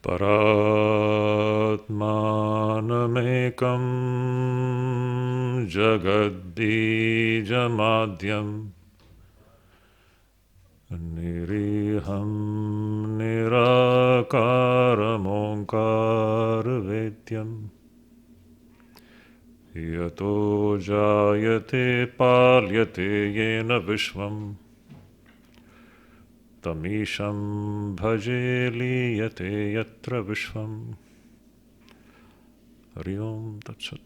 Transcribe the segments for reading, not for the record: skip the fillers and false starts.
Paratmanamekam jagadbijamadyam niriham nirakaram onkaravedyam yato jayate palyate yena vishvam tamisham bhaje liyate yatra vishvam. Hari Om Tat Sat.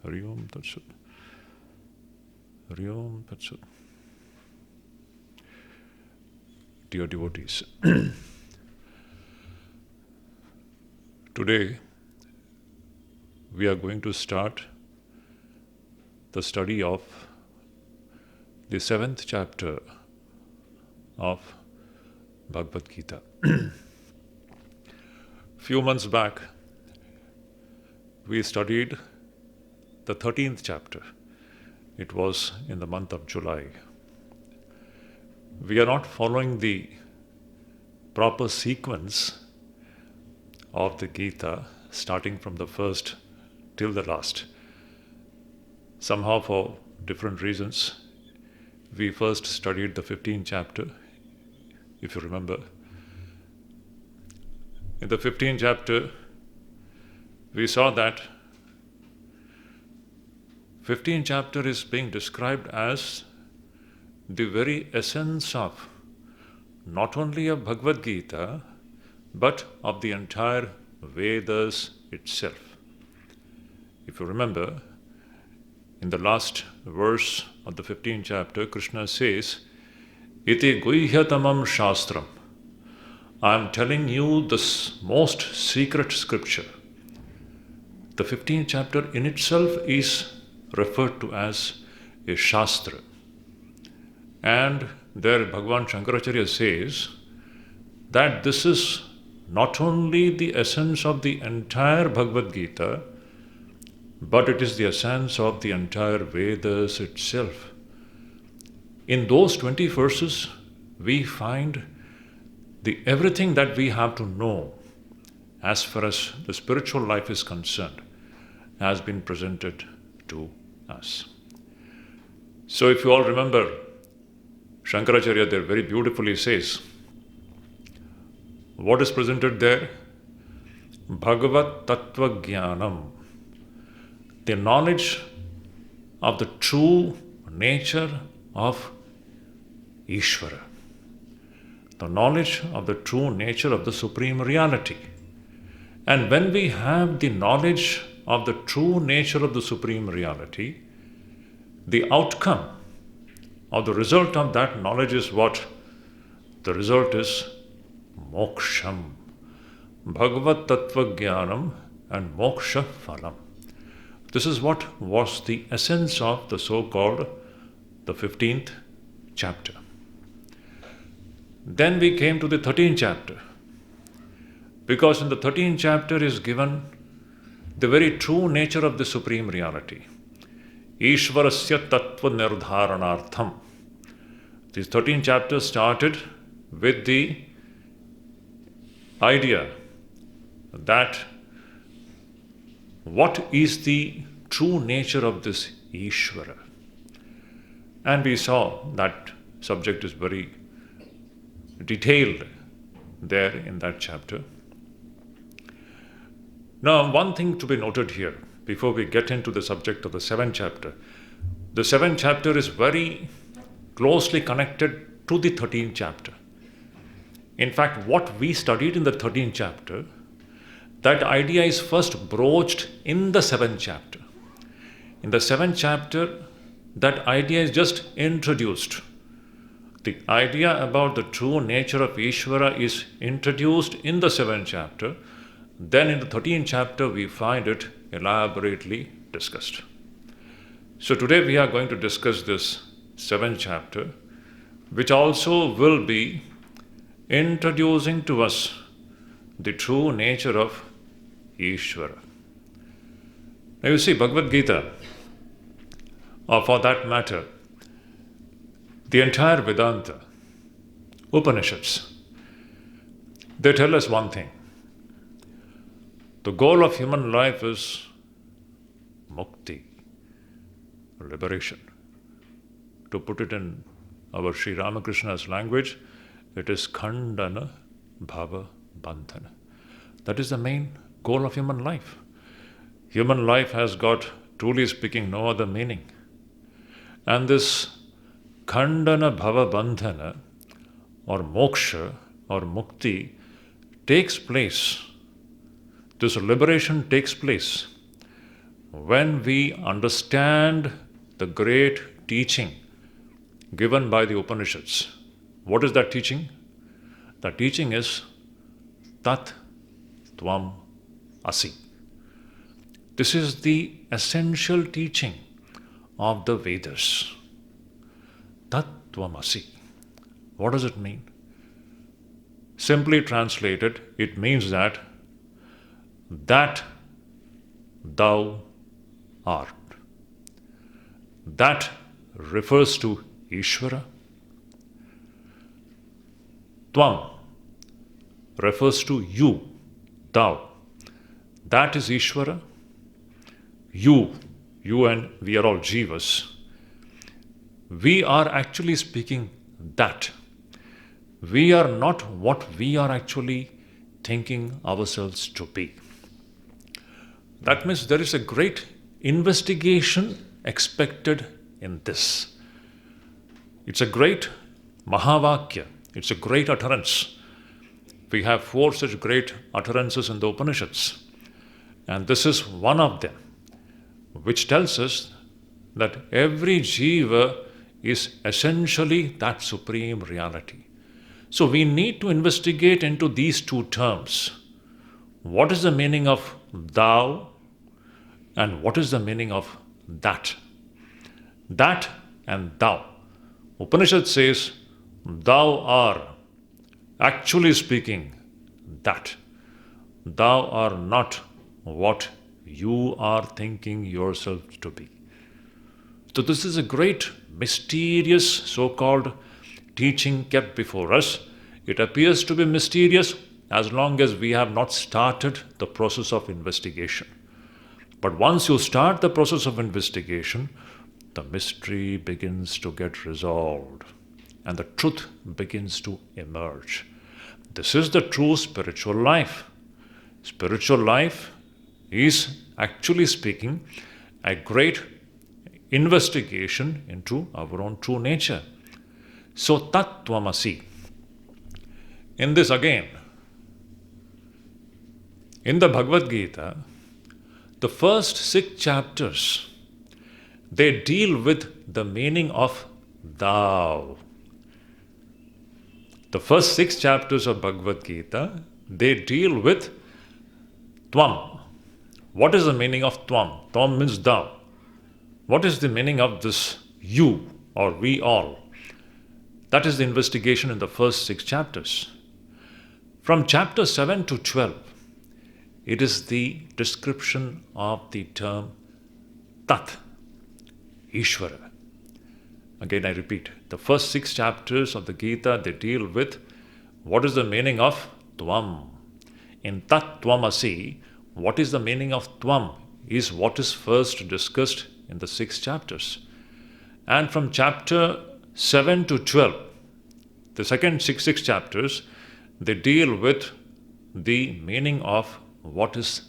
Hari Om Tat Sat. Hari Om Tat Sat. Dear devotees, today we are going to start the study of the 7th chapter of Bhagavad Gita. Few months back, we studied the 13th chapter. It was in the month of July. We are not following the proper sequence of the Gita, starting from the first till the last. Somehow, for different reasons, we first studied the 15th chapter, if you remember. In the 15th chapter, we saw that 15th chapter is being described as the very essence of not only of Bhagavad Gita, but of the entire Vedas itself. If you remember, in the last verse of the 15th chapter, Krishna says, Iti guhyatamam shastram. I am telling you this most secret scripture. The 15th chapter in itself is referred to as a shastra. And there Bhagavan Shankaracharya says that this is not only the essence of the entire Bhagavad Gita, but it is the essence of the entire Vedas itself. In those 20 verses, we find everything that we have to know as far as the spiritual life is concerned has been presented to us. So if you all remember, Shankaracharya there very beautifully says, what is presented there? Bhagavat Tattva Jnanam, the knowledge of the true nature of Ishvara, the knowledge of the true nature of the Supreme Reality. And when we have the knowledge of the true nature of the Supreme Reality, the outcome or the result of that knowledge is what? The result is moksham. Bhagavat Tattva Jnanam and moksha phalam. This is what was the essence of the so-called the 15th chapter. Then we came to the 13th chapter, because in the 13th chapter is given the very true nature of the Supreme Reality. Ishvarasya Tattva Nirdharanartham. This 13th chapter started with the idea that what is the true nature of this Ishvara. And we saw that subject is very detailed there in that chapter. Now, one thing to be noted here before we get into the subject of the 7th chapter. The 7th chapter is very closely connected to the 13th chapter. In fact, what we studied in the 13th chapter, that idea is first broached in the 7th chapter. In the 7th chapter, that idea is just introduced. The idea about the true nature of Ishvara is introduced in the 7th chapter. Then in the 13th chapter, we find it elaborately discussed. So today we are going to discuss this 7th chapter, which also will be introducing to us the true nature of Ishvara. Now you see, Bhagavad Gita, or for that matter, the entire Vedanta, Upanishads, They tell us one thing. The goal of human life is mukti, liberation. To put it in our Sri Ramakrishna's language, it is khandana bhava bandhana. That is the main goal of human life. Human life has got, truly speaking, no other meaning. And this khandana bhava bandhana or moksha or mukti takes place, this liberation takes place when we understand the great teaching given by the Upanishads. What is that teaching? The teaching is Tat Tvam Asi. This is the essential teaching of the Vedas. Tat Tvam Asi. What does it mean? Simply translated, it means that thou art. That refers to Ishvara. Tvam refers to you, thou. That is Ishvara. You and we are all jivas. We are actually speaking that. We are not what we are actually thinking ourselves to be. That means there is a great investigation expected in this. It's a great Mahavakya. It's a great utterance. We have 4 such great utterances in the Upanishads. And this is one of them, which tells us that every jiva is essentially that supreme reality. So we need to investigate into these 2 terms. What is the meaning of thou and what is the meaning of that? That and thou. Upanishad says, thou art, actually speaking, that. Thou art not what you are thinking yourself to be. So this is a great, mysterious, so-called teaching kept before us. It appears to be mysterious as long as we have not started the process of investigation. But once you start the process of investigation, the mystery begins to get resolved and the truth begins to emerge. This is the true spiritual life. Spiritual life is, actually speaking, a great investigation into our own true nature. So Tat Tvam Asi. In this again, in the Bhagavad Gita, the first 6 chapters, they deal with the meaning of thou. The first 6 chapters of Bhagavad Gita, they deal with Tvam. What is the meaning of Tvam? Tvam means thou. What is the meaning of this you or we all? That is the investigation in the first 6 chapters. From chapter 7 to 12, it is the description of the term Tat, Ishvara. Again, I repeat, the first 6 chapters of the Gita, they deal with what is the meaning of Tvam. In Tat Tvam Asi, what is the meaning of Tvam is what is first discussed in the 6 chapters. And from chapter 7 to 12, the second 6 chapters, they deal with the meaning of what is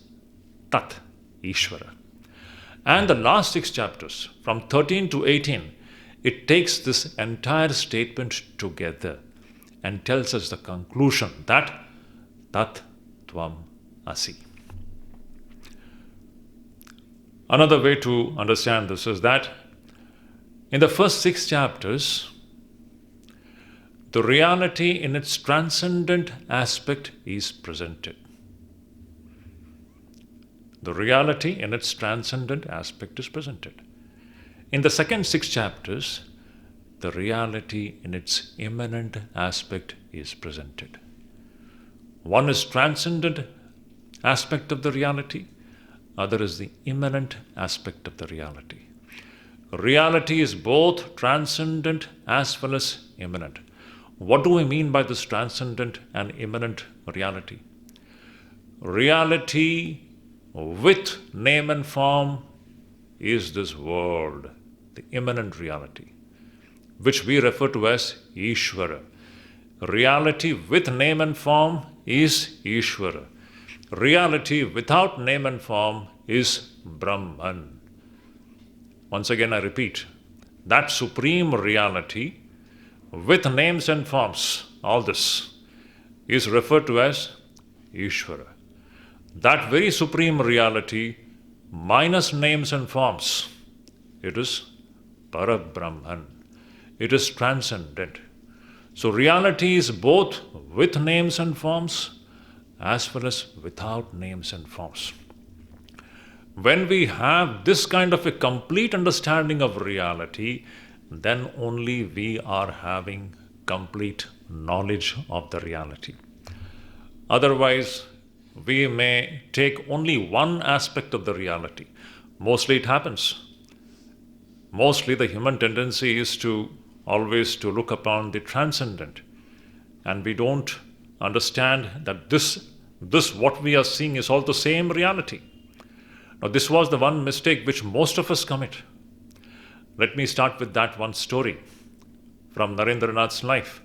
Tat, Ishvara. And the last 6 chapters, from 13 to 18, it takes this entire statement together and tells us the conclusion that Tat Tvam Asi. Another way to understand this is that in the first 6 chapters, the reality in its transcendent aspect is presented. The reality in its transcendent aspect is presented. In the second 6 chapters, the reality in its immanent aspect is presented. One is transcendent aspect of the reality, other is the immanent aspect of the reality. Reality is both transcendent as well as immanent. What do we mean by this transcendent and immanent reality? Reality with name and form is this world, the immanent reality, which we refer to as Ishvara. Reality with name and form is Ishvara. Reality without name and form is Brahman. Once again, I repeat, that supreme reality with names and forms, all this, is referred to as Ishvara. That very supreme reality minus names and forms, it is Parabrahman. It is transcendent. So reality is both with names and forms as well as without names and forms. When we have this kind of a complete understanding of reality, then only we are having complete knowledge of the reality. Otherwise, we may take only one aspect of the reality. Mostly it happens. Mostly the human tendency is to always to look upon the transcendent, and we don't understand that this what we are seeing is all the same reality. Now, this was the one mistake which most of us commit. Let me start with that one story from Narendranath's life,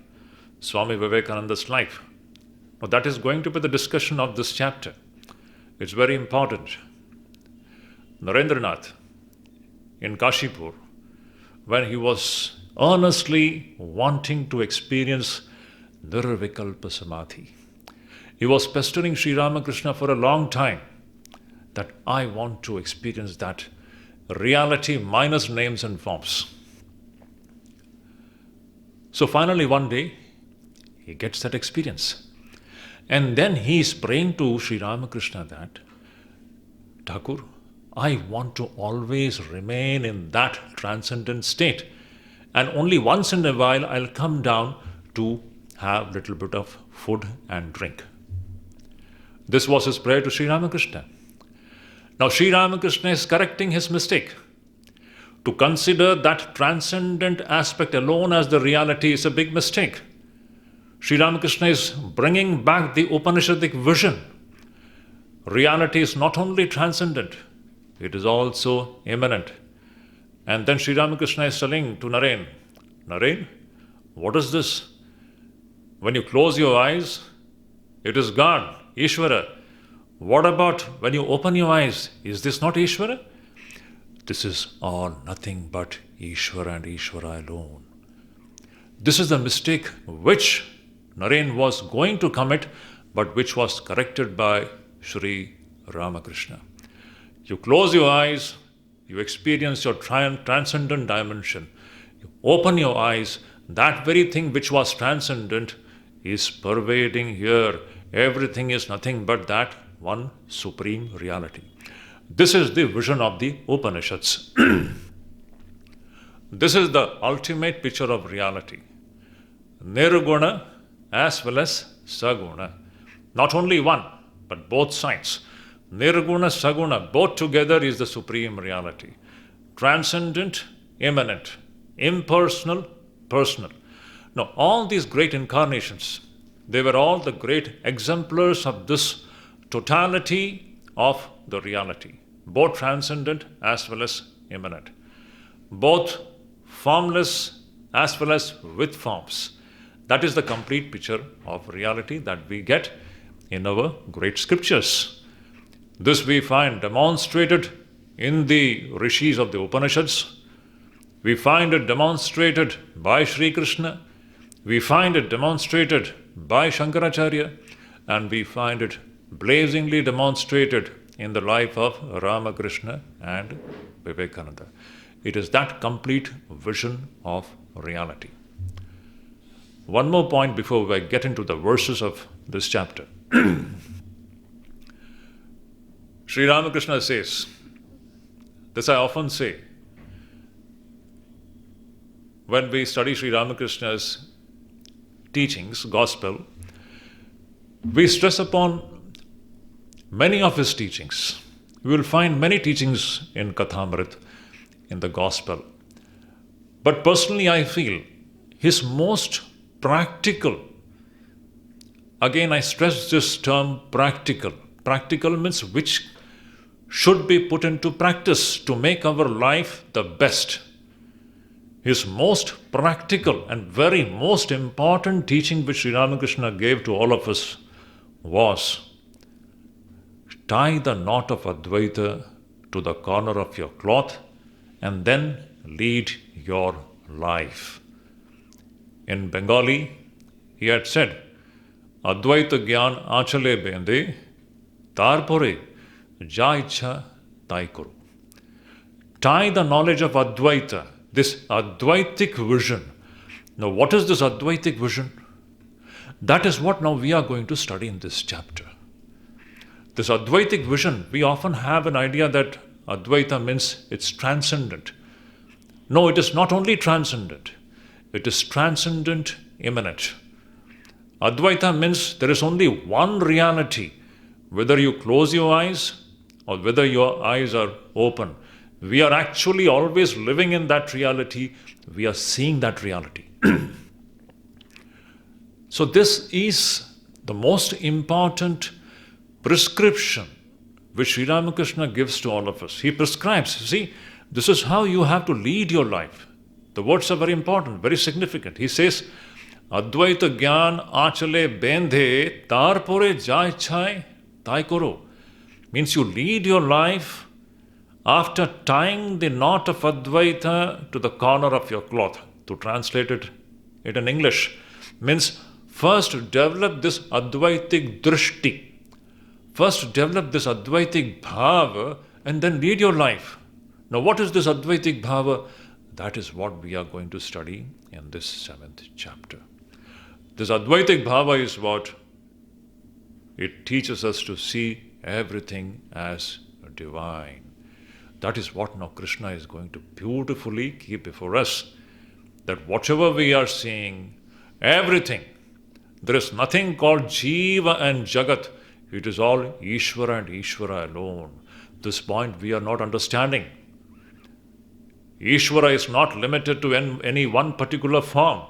Swami Vivekananda's life. Now, that is going to be the discussion of this chapter. It's very important. Narendranath in Kashipur, when he was earnestly wanting to experience Nirvikalpa Samadhi, he was pestering Sri Ramakrishna for a long time that I want to experience that reality minus names and forms. So finally one day, he gets that experience. And then he is praying to Sri Ramakrishna that, Thakur, I want to always remain in that transcendent state. And only once in a while I'll come down to have a little bit of food and drink. This was his prayer to Sri Ramakrishna. Now Sri Ramakrishna is correcting his mistake. To consider that transcendent aspect alone as the reality is a big mistake. Sri Ramakrishna is bringing back the Upanishadic vision. Reality is not only transcendent, it is also immanent. And then Sri Ramakrishna is telling to Naren, Naren, what is this? When you close your eyes, it is God, Ishvara. What about when you open your eyes? Is this not Ishvara? This is all nothing but Ishvara and Ishvara alone. This is the mistake which Naren was going to commit, but which was corrected by Sri Ramakrishna. You close your eyes, you experience your transcendent dimension. You open your eyes, that very thing which was transcendent is pervading here. Everything is nothing but that one supreme reality. This is the vision of the Upanishads. This is the ultimate picture of reality. Nirguna as well as Saguna. Not only one, but both sides. Nirguna, Saguna, both together is the supreme reality. Transcendent, immanent, impersonal, personal. Now, all these great incarnations, they were all the great exemplars of this totality of the reality, both transcendent as well as immanent, both formless as well as with forms. That is the complete picture of reality that we get in our great scriptures. This we find demonstrated in the rishis of the Upanishads. We find it demonstrated by Sri Krishna. We find it demonstrated by Shankaracharya. And we find it blazingly demonstrated in the life of Ramakrishna and Vivekananda. It is that complete vision of reality. One more point before we get into the verses of this chapter. Sri Ramakrishna says, this I often say, when we study Sri Ramakrishna's teachings, gospel, we stress upon many of his teachings. We will find many teachings in Kathamrit, in the gospel. But personally, I feel his most practical. Again, I stress this term practical. Practical means which should be put into practice to make our life the best. His most practical and very most important teaching which Sri Ramakrishna gave to all of us was tie the knot of Advaita to the corner of your cloth and then lead your life. In Bengali, he had said, Advaita Gyan Achale Bende, Tarpore Ja Ichha Tai Kuru. Tie the knowledge of Advaita, this Advaitic vision. Now, what is this Advaitic vision? That is what now we are going to study in this chapter. This Advaitic vision, we often have an idea that Advaita means it's transcendent. No, it is not only transcendent, it is transcendent immanent. Advaita means there is only one reality. Whether you close your eyes or whether your eyes are open, we are actually always living in that reality. We are seeing that reality. So this is the most important prescription which Sri Ramakrishna gives to all of us. He prescribes, see, this is how you have to lead your life. The words are very important, very significant. He says, Advaita Gyan Achale Bendhe Tarpore Jai Chai Tai Koro. Means you lead your life after tying the knot of Advaita to the corner of your cloth. To translate it in English, means first develop this Advaitic drishti. First develop this Advaitic bhava and then lead your life. Now what is this Advaitic bhava? That is what we are going to study in this 7th chapter. This Advaitic bhava is what? It teaches us to see everything as divine. That is what now Krishna is going to beautifully keep before us. That whatever we are seeing, everything, there is nothing called Jiva and Jagat. It is all Ishvara and Ishvara alone. This point we are not understanding. Ishvara is not limited to any one particular form.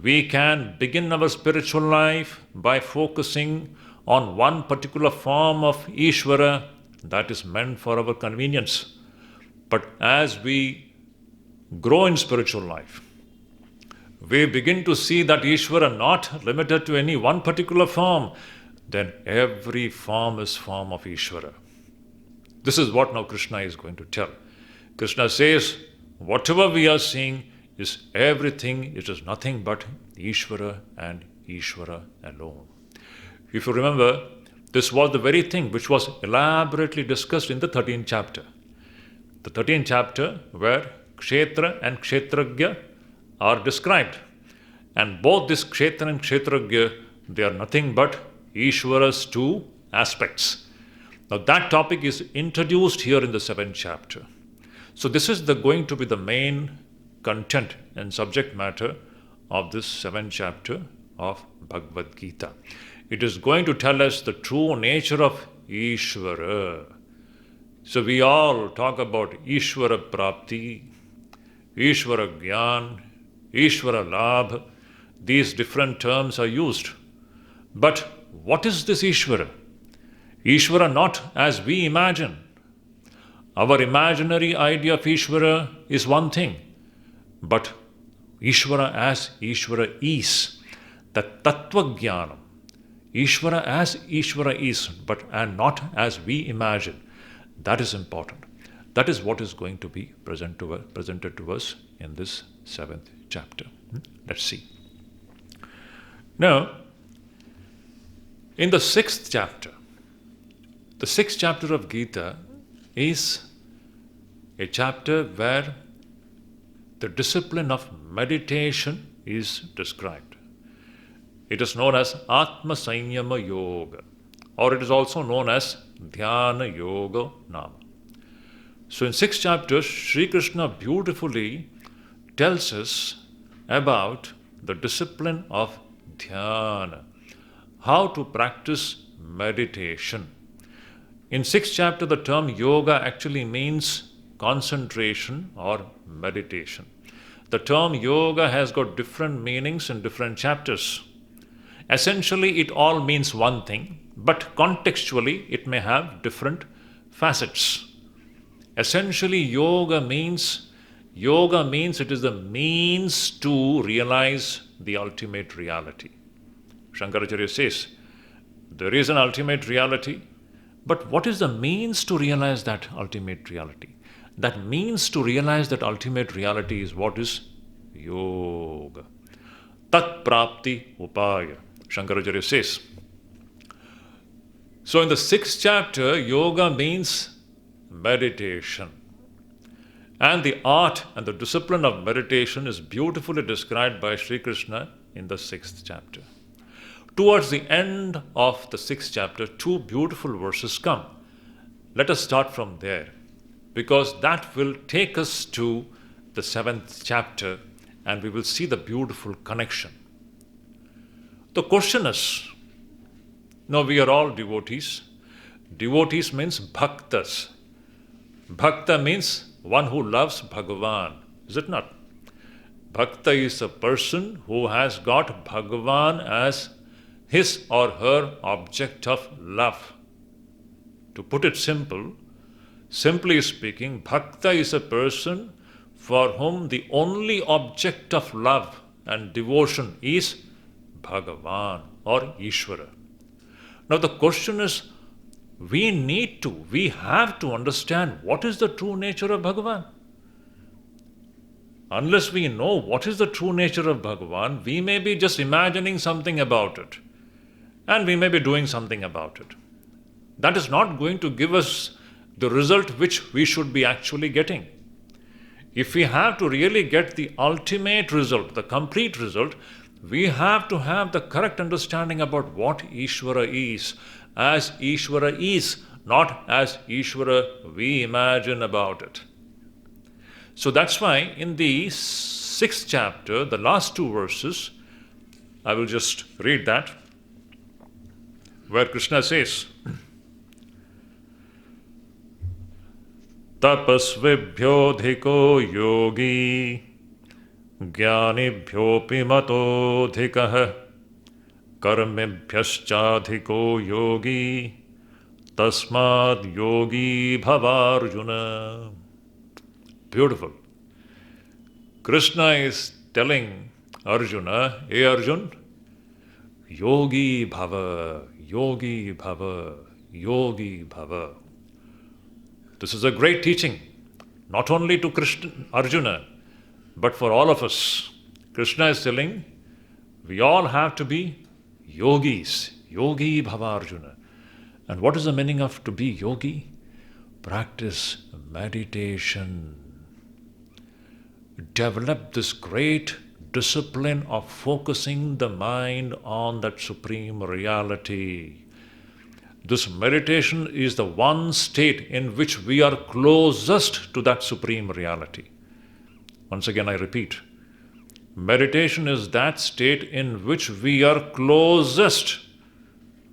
We can begin our spiritual life by focusing on one particular form of Ishvara that is meant for our convenience. But as we grow in spiritual life, we begin to see that Ishvara not limited to any one particular form, then every form is form of Ishvara. This is what now Krishna is going to tell. Krishna says, whatever we are seeing is everything, it is nothing but Ishvara and Ishvara alone. If you remember, this was the very thing which was elaborately discussed in the 13th chapter. The 13th chapter where Kshetra and Kshetragya are described. And both this Kshetra and Kshetragya, they are nothing but Ishvara's two aspects. Now that topic is introduced here in the 7th chapter. So this is going to be the main content and subject matter of this 7th chapter of Bhagavad Gita. It is going to tell us the true nature of Ishvara. So we all talk about Ishvara Prapti, Ishvara Gyan, Ishvara Labh. These different terms are used. But what is this Ishvara? Ishvara not as we imagine. Our imaginary idea of Ishvara is one thing. But Ishvara as Ishvara is. The Tattva Jnanam. Ishvara as Ishvara is, but and not as we imagine. That is important. That is what is going to be presented to us in this 7th chapter. Let's see. Now, in the 6th chapter of Gita is a chapter where the discipline of meditation is described. It is known as Atma Sanyama Yoga, or it is also known as Dhyana Yoga Nama. So in 6 chapters, Sri Krishna beautifully tells us about the discipline of dhyana, how to practice meditation. In 6th chapter, the term yoga actually means concentration or meditation. The term yoga has got different meanings in different chapters. Essentially, it all means one thing, but contextually, it may have different facets. Essentially, yoga means it is the means to realize the ultimate reality. Shankaracharya says, there is an ultimate reality, but what is the means to realize that ultimate reality? That means to realize that ultimate reality is what is yoga. Tat prapti upaya, Shankaracharya says. So in the 6th chapter, yoga means meditation. And the art and the discipline of meditation is beautifully described by Sri Krishna in the 6th chapter. Towards the end of the 6th chapter, 2 beautiful verses come. Let us start from there, because that will take us to the 7th chapter and we will see the beautiful connection. The question is, now we are all devotees. Devotees means bhaktas. Bhakta means one who loves Bhagavan, is it not? Bhakta is a person who has got Bhagavan as his or her object of love. To put it simply speaking, Bhakta is a person for whom the only object of love and devotion is Bhagavan or Ishvara. Now the question is, we have to understand what is the true nature of Bhagavan. Unless we know what is the true nature of Bhagavan, we may be just imagining something about it. And we may be doing something about it. That is not going to give us the result which we should be actually getting. If we have to really get the ultimate result, the complete result, we have to have the correct understanding about what Ishvara is, as Ishvara is, not as Ishvara we imagine about it. So that's why in the 6th chapter, the last 2 verses, I will just read that, where Krishna says, Tapasvibhyodhiko yogi jnanibhyopi matodhikah karmibhyaschadhiko yogi tasmad yogi bhavarjuna. Beautiful. Krishna is telling Arjuna, hey Arjun, yogi bhava, yogi bhava, yogi bhava. This is a great teaching, not only to Arjuna, but for all of us. Krishna is telling, we all have to be yogis, yogi bhava Arjuna. And what is the meaning of to be yogi? Practice meditation. Develop this great discipline of focusing the mind on that supreme reality. This meditation is the one state in which we are closest to that supreme reality. Once again, I repeat, meditation is that state in which we are closest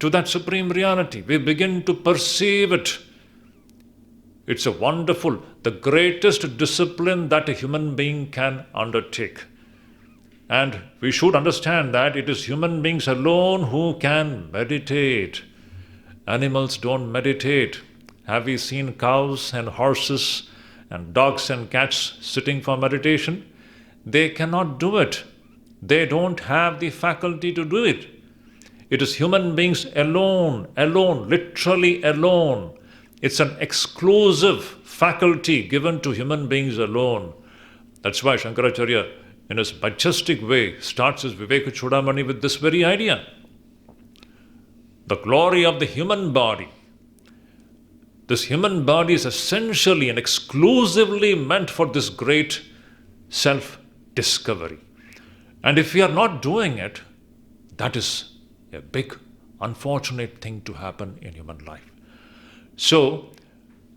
to that supreme reality. We begin to perceive it. It's a wonderful, the greatest discipline that a human being can undertake. And we should understand that it is human beings alone who can meditate. Animals don't meditate. Have you seen cows and horses and dogs and cats sitting for meditation? They cannot do it. They don't have the faculty to do it. It is human beings alone, literally alone. It's an exclusive faculty given to human beings alone. That's why Shankaracharya, in his majestic way, starts his Viveka Chudamani with this very idea. The glory of the human body. This human body is essentially and exclusively meant for this great self-discovery. And if we are not doing it, that is a big, unfortunate thing to happen in human life. So,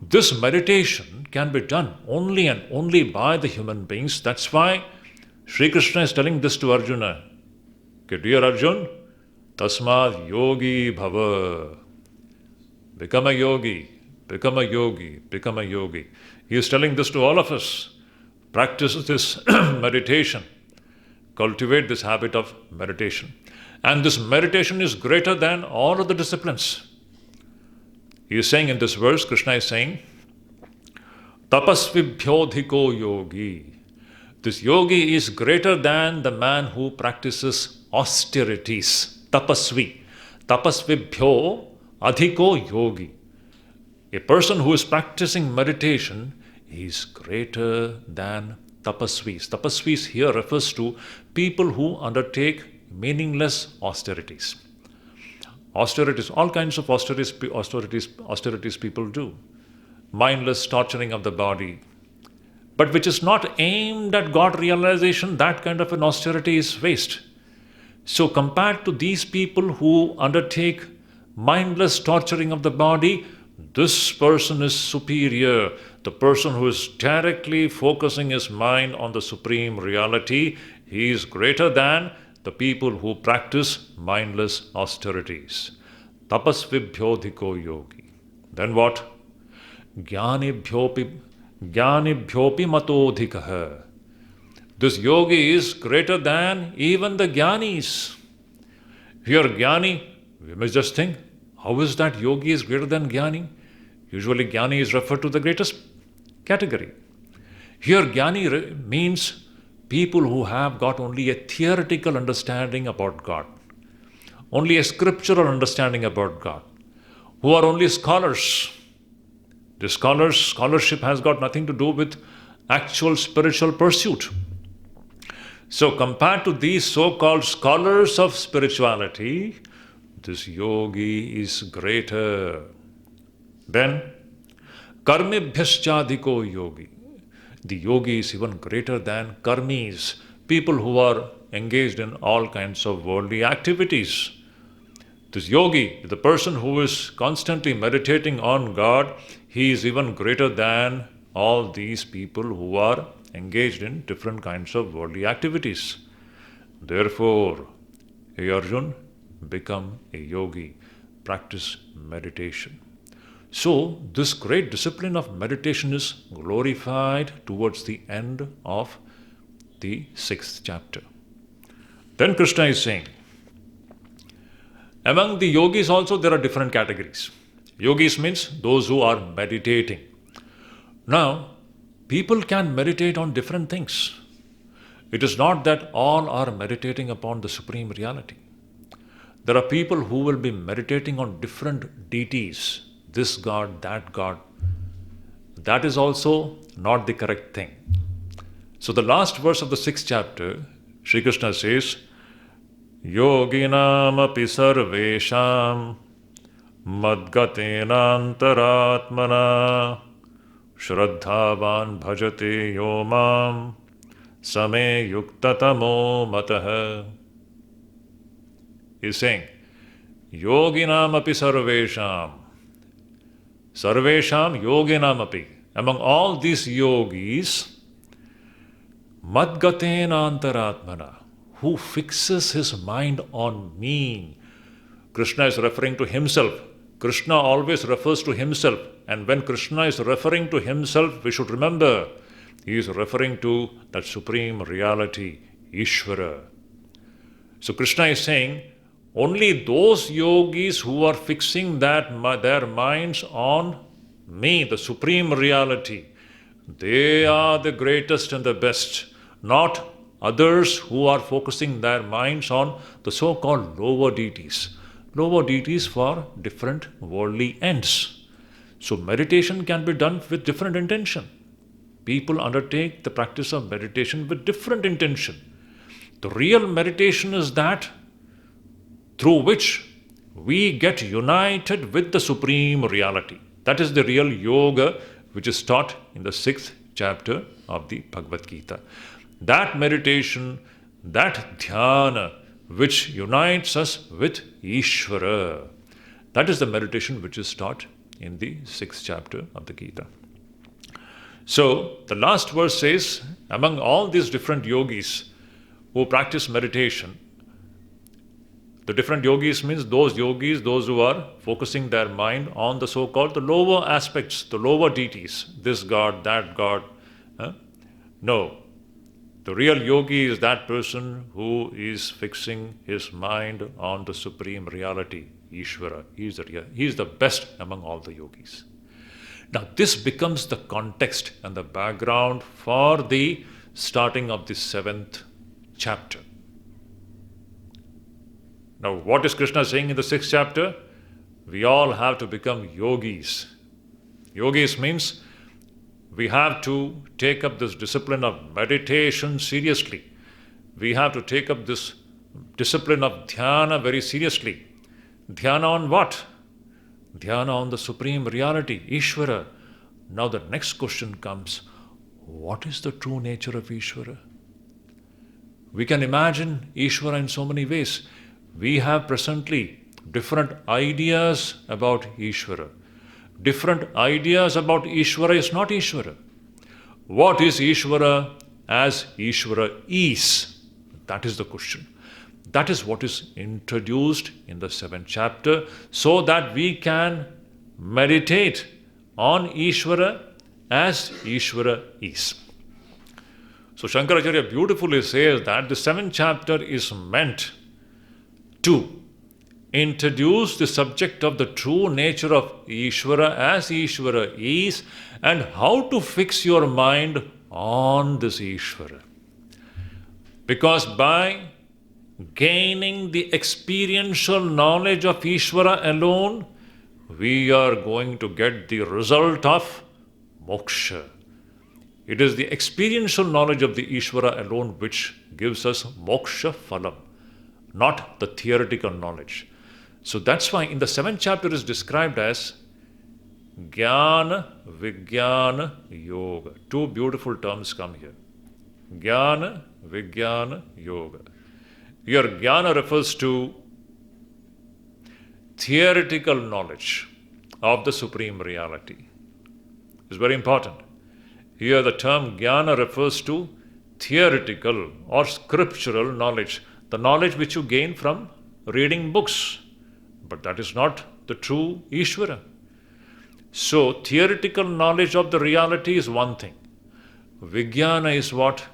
this meditation can be done only and only by the human beings. That's why Sri Krishna is telling this to Arjuna. Okay, dear Arjun, tasmad yogi bhava. Become a yogi, become a yogi, become a yogi. He is telling this to all of us. practice this meditation, cultivate this habit of meditation. And this meditation is greater than all of the disciplines. He is saying in this verse, Krishna is saying, Tapasvibhyodhiko yogi. This yogi is greater than the man who practices austerities. Tapasvi. Tapasvibhyo adhiko yogi. A person who is practicing meditation is greater than tapasvis. Tapasvis here refers to people who undertake meaningless austerities. Austerities, all kinds of austerities people do. Mindless torturing of the body, but which is not aimed at God realization, that kind of an austerity is waste. So compared to these people who undertake mindless torturing of the body, this person is superior. The person who is directly focusing his mind on the supreme reality, he is greater than the people who practice mindless austerities. Tapasvibhyodhiko yogi. Then what? Jnana-Vijnana matodhikaha. This yogi is greater than even the jnanis. Here jnani, we must just think, how is that yogi is greater than jnani? Usually jnani is referred to the greatest category. Here jnani means people who have got only a theoretical understanding about God, only a scriptural understanding about God, who are only scholars. The scholarship has got nothing to do with actual spiritual pursuit. So compared to these so-called scholars of spirituality, this yogi is greater. Then, karmibhyaschadhiko yogi. The yogi is even greater than karmis, people who are engaged in all kinds of worldly activities. This yogi, the person who is constantly meditating on God, he is even greater than all these people who are engaged in different kinds of worldly activities. Therefore, hey Arjun, become a yogi, practice meditation. So, this great discipline of meditation is glorified towards the end of the 6th chapter. Then Krishna is saying, among the yogis also there are different categories. Yogis means those who are meditating. Now, people can meditate on different things. It is not that all are meditating upon the supreme reality. There are people who will be meditating on different deities, this God, that God. That is also not the correct thing. So the last verse of the 6th chapter, Sri Krishna says, Yoginam api sarvesham madgatena antaratmana shraddhavan bhajate yomam same yuktatamo matah. He is saying, Yoginam api sarvesham. Sarvesham yoginam api. Among all these yogis, madgatena antaratmana, who fixes his mind on me. Krishna is referring to himself. Krishna always refers to himself. And when Krishna is referring to himself, we should remember, he is referring to that supreme reality, Ishvara. So Krishna is saying, only those yogis who are fixing their minds on me, the supreme reality, they are the greatest and the best, not others who are focusing their minds on the so-called lower deities for different worldly ends. So meditation can be done with different intention. People undertake the practice of meditation with different intention. The real meditation is that through which we get united with the supreme reality. That is the real yoga which is taught in the 6th chapter of the Bhagavad Gita. That meditation, that dhyana, which unites us with Ishvara. That is the meditation which is taught in the 6th chapter of the Gita. So, the last verse says, among all these different yogis who practice meditation, the different yogis means those yogis, those who are focusing their mind on the so-called the lower aspects, the lower deities, this God, that God, No. The real yogi is that person who is fixing his mind on the supreme reality, Ishvara. He is the best among all the yogis. Now, this becomes the context and the background for the starting of the 7th chapter. Now, what is Krishna saying in the 6th chapter? We all have to become yogis. Yogis means we have to take up this discipline of meditation seriously. We have to take up this discipline of dhyana very seriously. Dhyana on what? Dhyana on the supreme reality, Ishvara. Now the next question comes, what is the true nature of Ishvara? We can imagine Ishvara in so many ways. We have presently different ideas about Ishvara. Different ideas about Ishvara is not Ishvara. What is Ishvara as Ishvara is? That is the question. That is what is introduced in the 7th chapter so that we can meditate on Ishvara as Ishvara is. So Shankaracharya beautifully says that the 7th chapter is meant to introduce the subject of the true nature of Ishvara as Ishvara is and how to fix your mind on this Ishvara. Because by gaining the experiential knowledge of Ishvara alone, we are going to get the result of moksha. It is the experiential knowledge of the Ishvara alone which gives us moksha phalam, not the theoretical knowledge. So that's why in the 7th chapter is described as Jnana-Vijnana Yoga. Two beautiful terms come here. Jnana-Vijnana Yoga. Here Jnana refers to theoretical knowledge of the supreme reality. It's very important. Here the term Jnana refers to theoretical or scriptural knowledge, the knowledge which you gain from reading books. But that is not the true Ishvara. So, theoretical knowledge of the reality is one thing. Vijnana is what?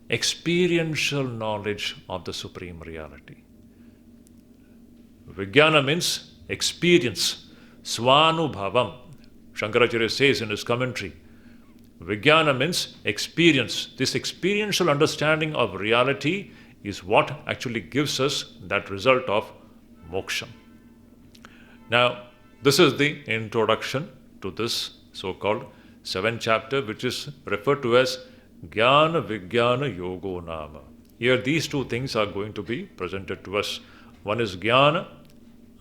Experiential knowledge of the supreme reality. Vijnana means experience. Svanubhavam. Shankaracharya says in his commentary. Vijnana means experience. This experiential understanding of reality is what actually gives us that result of moksha. Now, this is the introduction to this so-called 7th chapter, which is referred to as Jnana-Vijnana Yogo Nama. Here these two things are going to be presented to us. One is Jnana,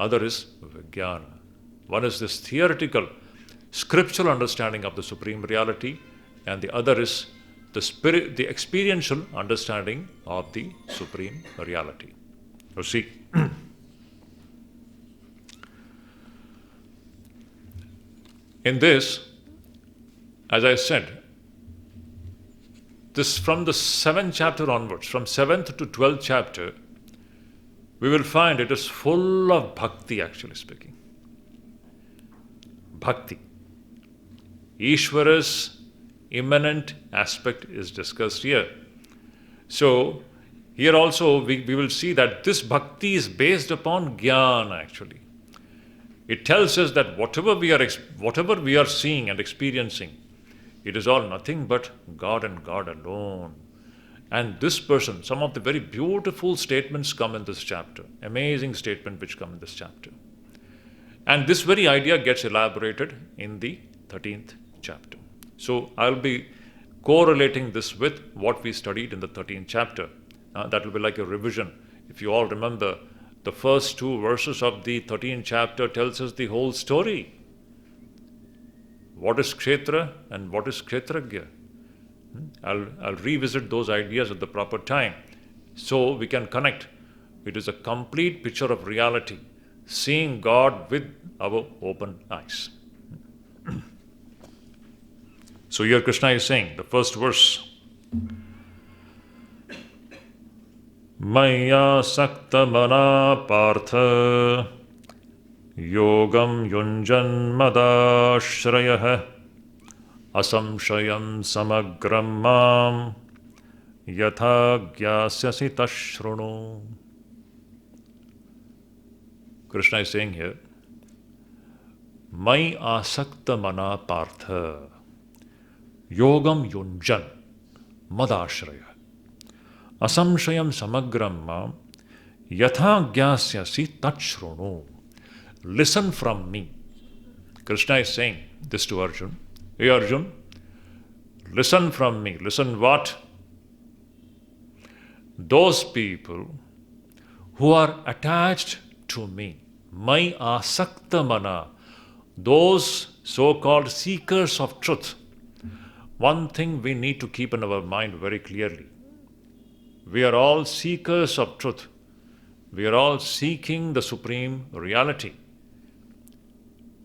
other is Vijnana. One is this theoretical, scriptural understanding of the supreme reality, and the other is the experiential understanding of the supreme reality. You see, in this, as I said, this from the 7th chapter onwards, from 7th to 12th chapter, we will find it is full of bhakti, actually speaking. Bhakti. Ishvara's immanent aspect is discussed here. So, here also we will see that this bhakti is based upon jnana, actually. It tells us that whatever we are seeing and experiencing, it is all nothing but God and God alone. And this person, some of the very beautiful statements come in this chapter, amazing statement which come in this chapter. And this very idea gets elaborated in the 13th chapter. So I'll be correlating this with what we studied in the 13th chapter. That will be like a revision. If you all remember, the first two verses of the 13th chapter tells us the whole story. What is Kshetra and what is Kshetragya? I'll revisit those ideas at the proper time so we can connect. It is a complete picture of reality, seeing God with our open eyes. So here Krishna is saying, the first verse, Maya sakta mana partha yogam yunjan madashrayah Asamshayam samagram mam yatha gyasyasi tashrunu. Krishna is saying here, Mai asakta mana partha yogam yunjan madashraya asamshayam samagram mam yatha gyasyasi tashrunu. Listen from me. Krishna is saying this to Arjun. Hey Arjun, listen from me. Listen what? Those people who are attached to me, my asakta mana, those so-called seekers of truth. One thing we need to keep in our mind very clearly. We are all seekers of truth. We are all seeking the supreme reality.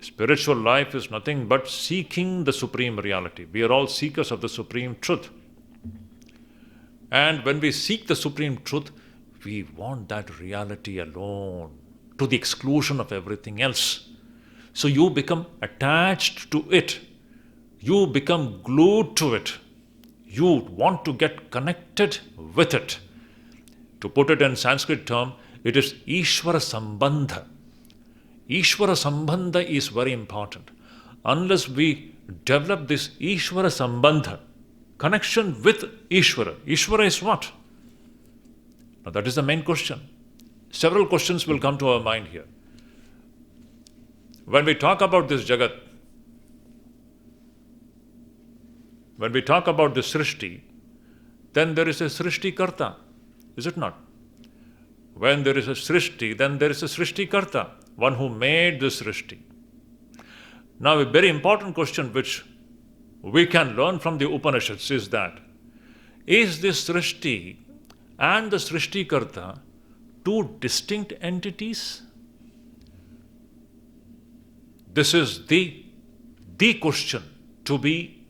Spiritual life is nothing but seeking the supreme reality. We are all seekers of the supreme truth. And when we seek the supreme truth, we want that reality alone, to the exclusion of everything else. So you become attached to it. You become glued to it. You want to get connected with it. To put it in Sanskrit term, it is Ishvara Sambandha. Ishvara Sambandha is very important. Unless we develop this Ishvara Sambandha, connection with Ishvara. Ishvara is what? Now that is the main question. Several questions will come to our mind here. When we talk about this Jagat, when we talk about this Srishti, then there is a Srishti Karta, is it not? When there is a Srishti, then there is a Srishti Karta, one who made this Srishti. Now a very important question which we can learn from the Upanishads is that, is this Srishti and the Srishti Karta two distinct entities? This is the question to be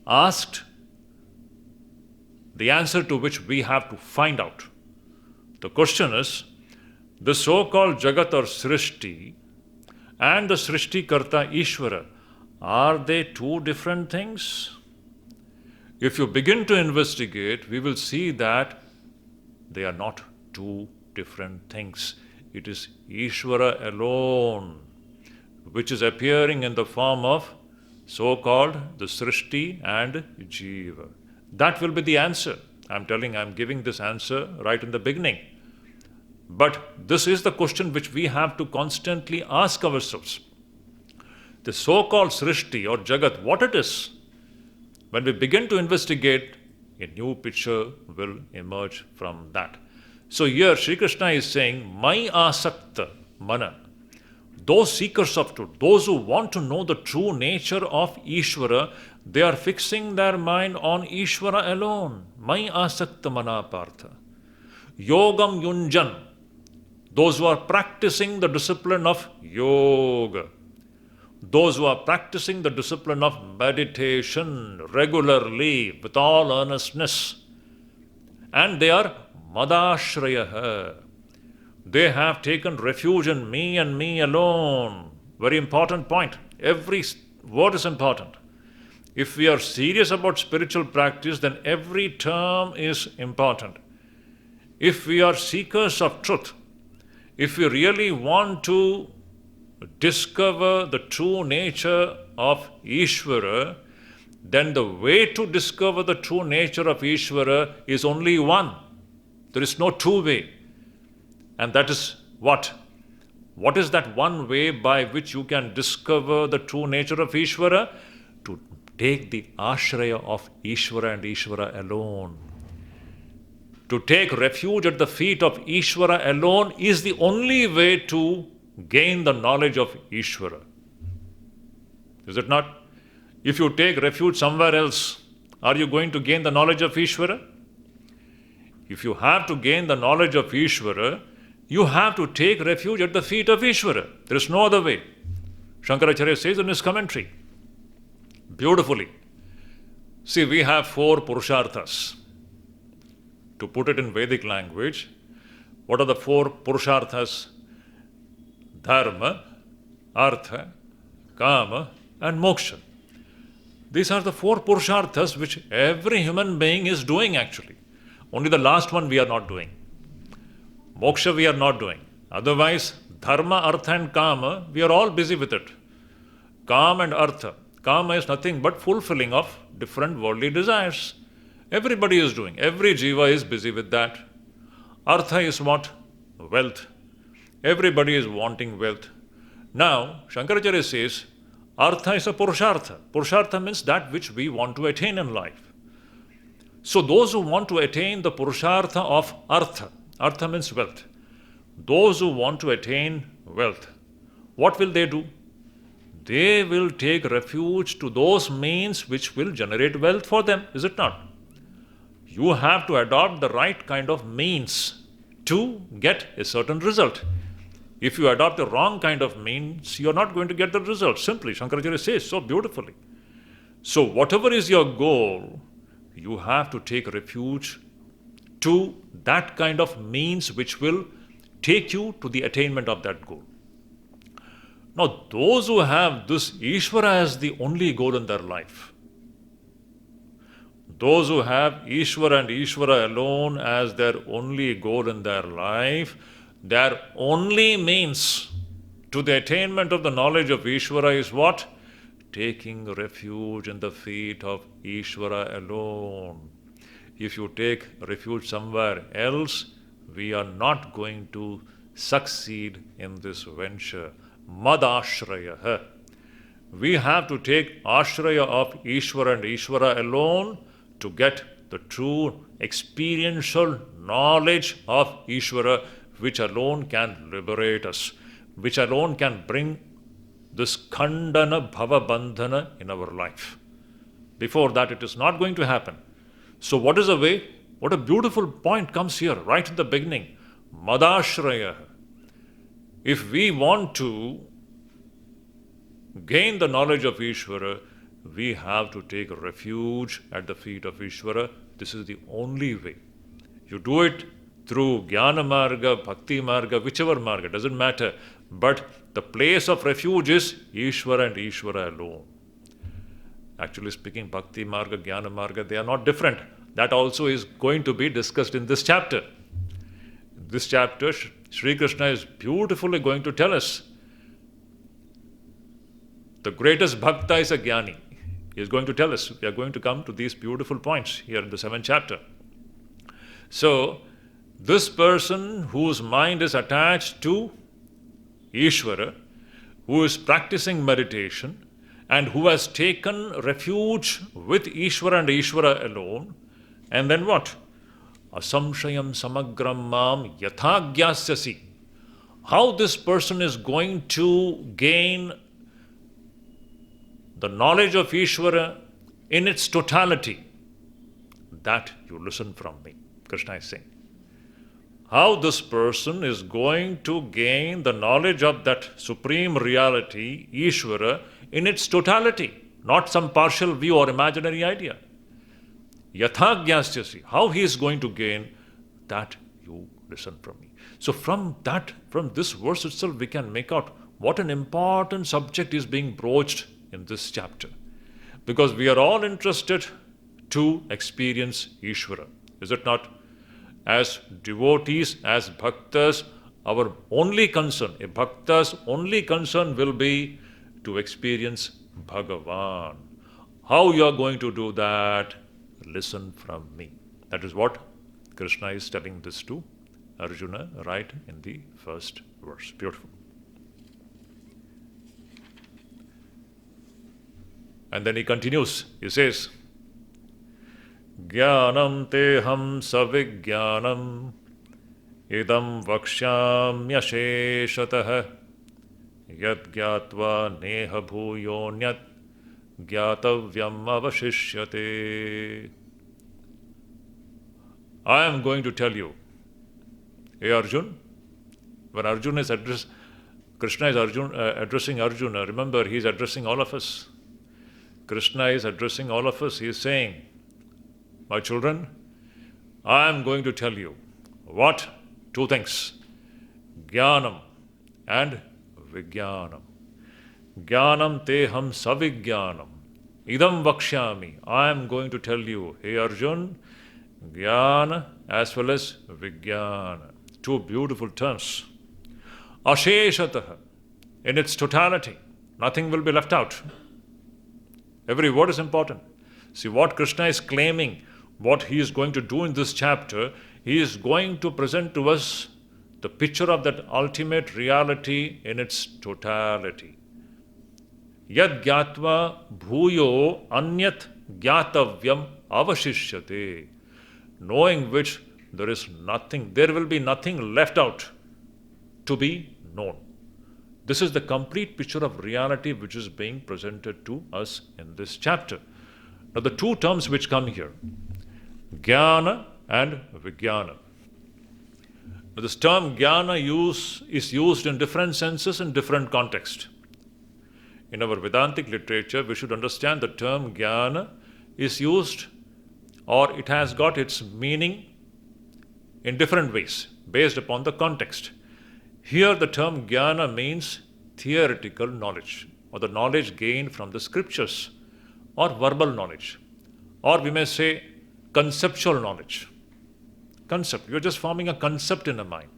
asked, the answer to which we have to find out. The question is, the so-called Jagat or Srishti and the Srishti Karta Ishvara, are they two different things? If you begin to investigate, we will see that they are not two different things. It is Ishvara alone, which is appearing in the form of so-called the Srishti and Jiva. That will be the answer. I'm giving this answer right in the beginning. But this is the question which we have to constantly ask ourselves. The so-called Srishti or Jagat, what it is? When we begin to investigate, a new picture will emerge from that. So here Sri Krishna is saying, Mai asakta mana. Those seekers of truth, those who want to know the true nature of Ishvara, they are fixing their mind on Ishvara alone. Mai asakta mana partha. Yogam yunjan. Those who are practicing the discipline of yoga. Those who are practicing the discipline of meditation regularly with all earnestness. And they are madashrayaha. They have taken refuge in me and me alone. Very important point. Every word is important. If we are serious about spiritual practice, then every term is important. If we are seekers of truth, if we really want to discover the true nature of Ishvara, then the way to discover the true nature of Ishvara is only one. There is no two way. And that is what? What is that one way by which you can discover the true nature of Ishvara? To take the ashraya of Ishvara and Ishvara alone. To take refuge at the feet of Ishvara alone is the only way to gain the knowledge of Ishvara. Is it not? If you take refuge somewhere else, are you going to gain the knowledge of Ishvara? If you have to gain the knowledge of Ishvara, you have to take refuge at the feet of Ishvara. There is no other way. Shankaracharya says in his commentary, beautifully. See, we have 4 Purusharthas. To put it in Vedic language, what are the 4 Purusharthas? Dharma, Artha, Kama and Moksha. These are the four Purusharthas which every human being is doing actually. Only the last one we are not doing. Moksha we are not doing. Otherwise, Dharma, Artha and Kama, we are all busy with it. Kama and Artha. Kama is nothing but fulfilling of different worldly desires. Everybody is doing. Every jiva is busy with that. Artha is what? Wealth. Everybody is wanting wealth. Now, Shankaracharya says, Artha is a Purushartha. Purushartha means that which we want to attain in life. So those who want to attain the Purushartha of Artha, Artha means wealth. Those who want to attain wealth, what will they do? They will take refuge to those means which will generate wealth for them, is it not? You have to adopt the right kind of means to get a certain result. If you adopt the wrong kind of means, you are not going to get the result. Simply, Shankaracharya says so beautifully. So whatever is your goal, you have to take refuge to that kind of means which will take you to the attainment of that goal. Now, those who have this Ishvara as the only goal in their life, those who have Ishvara and Ishvara alone as their only goal in their life, their only means to the attainment of the knowledge of Ishvara is what? Taking refuge in the feet of Ishvara alone. If you take refuge somewhere else, we are not going to succeed in this venture. Madashraya. We have to take Ashraya of Ishvara and Ishvara alone to get the true experiential knowledge of Ishvara, which alone can liberate us, which alone can bring this Khandana Bhava Bandhana in our life. Before that, it is not going to happen. So what is the way? What a beautiful point comes here, right in the beginning. Madashraya. If we want to gain the knowledge of Ishvara, we have to take refuge at the feet of Ishvara. This is the only way. You do it through Jnana Marga, Bhakti Marga, whichever Marga, doesn't matter. But the place of refuge is Ishvara and Ishvara alone. Actually speaking, Bhakti Marga, Jnana Marga, they are not different. That also is going to be discussed in this chapter. In this chapter, Sri Krishna is beautifully going to tell us the greatest bhakta is a jnani. He is going to tell us. We are going to come to these beautiful points here in the 7th chapter. So, this person whose mind is attached to Ishvara, who is practicing meditation, and who has taken refuge with Ishvara and Ishvara alone, and then what? Asamshayam samagram mam yathagyasyasi. How this person is going to gain the knowledge of Ishvara in its totality, that you listen from me, Krishna is saying. How this person is going to gain the knowledge of that supreme reality, Ishvara, in its totality, not some partial view or imaginary idea. Yathagyasyasi, how he is going to gain, that you listen from me. So from this verse itself, we can make out what an important subject is being broached in this chapter. Because we are all interested to experience Ishvara. Is it not? As devotees, as bhaktas, our only concern, a bhakta's only concern will be to experience Bhagavan. How you are going to do that? Listen from me. That is what Krishna is telling this to Arjuna right in the first verse. Beautiful. And then he continues. He says, Jnanam teham savijnanam idam vakshamyasheshatah yad gyatva neha bhuyonyat gyatavyam avashishyate. I am going to tell you, hey Arjun, when Arjuna is Krishna is addressing Arjuna, remember he is addressing all of us. Krishna is addressing all of us. He is saying, my children, I am going to tell you what? Two things. Jnanam and Vijnanam. Jnanam teham savijnanam Idam vakshyami. I am going to tell you, hey Arjun, jnana as well as vijnana. Two beautiful terms. Asheshataha. In its totality. Nothing will be left out. Every word is important. See what Krishna is claiming, what he is going to do in this chapter, he is going to present to us the picture of that ultimate reality in its totality. Yad gyatva bhuyo anyat gyatavyam avashishyate. Knowing which there is nothing, there will be nothing left out to be known. This is the complete picture of reality which is being presented to us in this chapter. Now the two terms which come here, jnana and vijnana. Now this term jnana is used in different senses in different contexts. In our Vedantic literature, we should understand the term jnana is used, or it has got its meaning in different ways based upon the context. Here the term jnana means theoretical knowledge, or the knowledge gained from the scriptures, or verbal knowledge, or we may say conceptual knowledge. Concept, you're just forming a concept in a mind.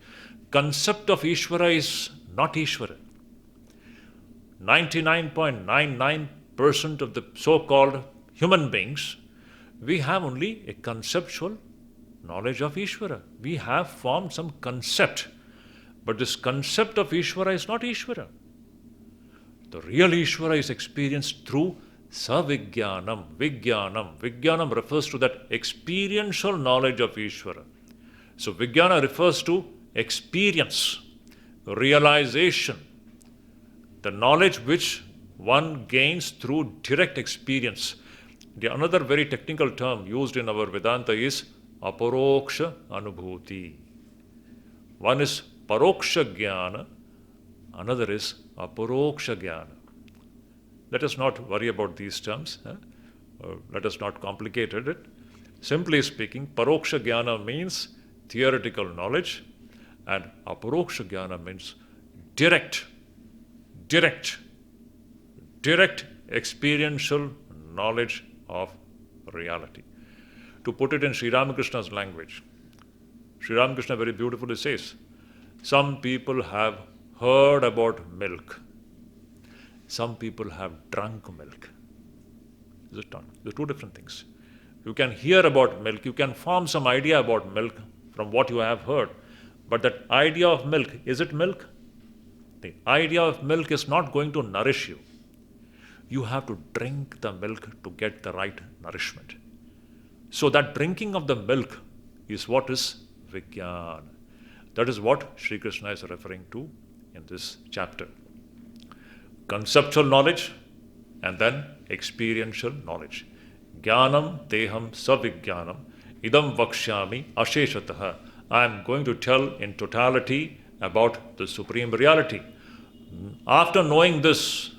Concept of Ishvara is not Ishvara. 99.99% of the so-called human beings, we have only a conceptual knowledge of Ishvara. We have formed some concept. But this concept of Ishvara is not Ishvara. The real Ishvara is experienced through savijnanam, vijnanam. Vijnanam refers to that experiential knowledge of Ishvara. So vijnana refers to experience, realization, the knowledge which one gains through direct experience. The another very technical term used in our Vedanta is aparoksha anubhuti. One is paroksha jnana, another is aparoksha jnana. Let us not worry about these terms. Let us not complicate it. Simply speaking, paroksha jnana means theoretical knowledge, and aparoksha jnana means direct experiential knowledge of reality. To put it in Sri Ramakrishna's language, Sri Ramakrishna very beautifully says, some people have heard about milk. Some people have drunk milk. Is it not? They're two different things. You can hear about milk, you can form some idea about milk from what you have heard. But that idea of milk, is it milk? The idea of milk is not going to nourish you. You have to drink the milk to get the right nourishment. So that drinking of the milk is what is Vijnana. That is what Sri Krishna is referring to in this chapter. Conceptual knowledge and then experiential knowledge. Jnanam teham savijnanam idam vakshyami asheshataha. I am going to tell in totality about the Supreme Reality. After knowing this,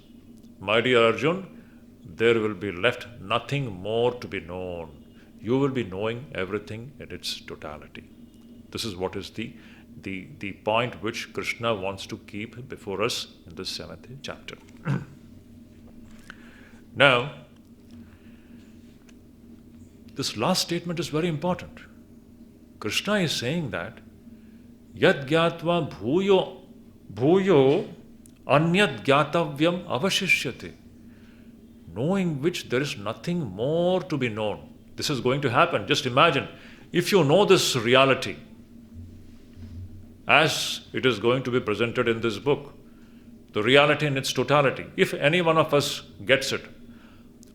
my dear Arjun, there will be left nothing more to be known. You will be knowing everything in its totality. This is what is the point which Krishna wants to keep before us in this 7th chapter. Now, this last statement is very important. Krishna is saying that yad gyatva bhuyo anyat gyatavyam avashishyate, knowing which there is nothing more to be known. This is going to happen. Just imagine, if you know this reality as it is going to be presented in this book, the reality in its totality, if any one of us gets it,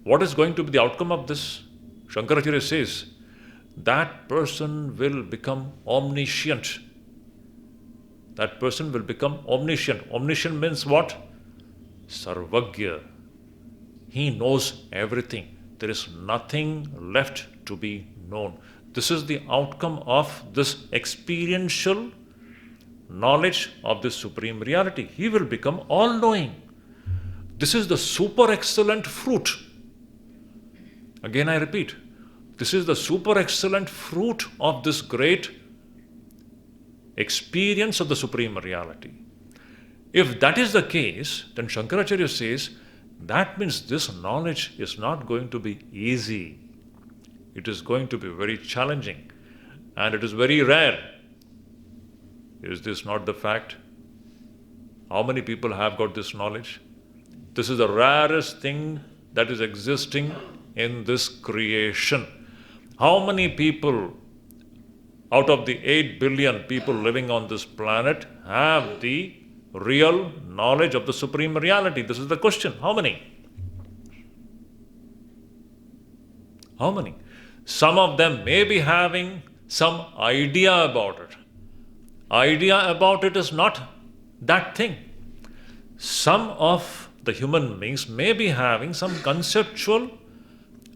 what is going to be the outcome of this? Shankaracharya says, that person will become omniscient. That person will become omniscient. Omniscient means what? Sarvagya. He knows everything. There is nothing left to be known. This is the outcome of this experiential knowledge of this Supreme Reality. He will become all-knowing. This is the super excellent fruit. Again I repeat, this is the super excellent fruit of this great experience of the Supreme Reality. If that is the case, then Shankaracharya says, That means this knowledge is not going to be easy. It is going to be very challenging, and it is very rare. Is this not the fact? How many people have got this knowledge? This is the rarest thing that is existing in this creation. How many people out of the 8 billion people living on this planet have the real knowledge of the Supreme Reality? This is the question. How many? How many? Some of them may be having some idea about it. Idea about it is not that thing. Some of the human beings may be having some conceptual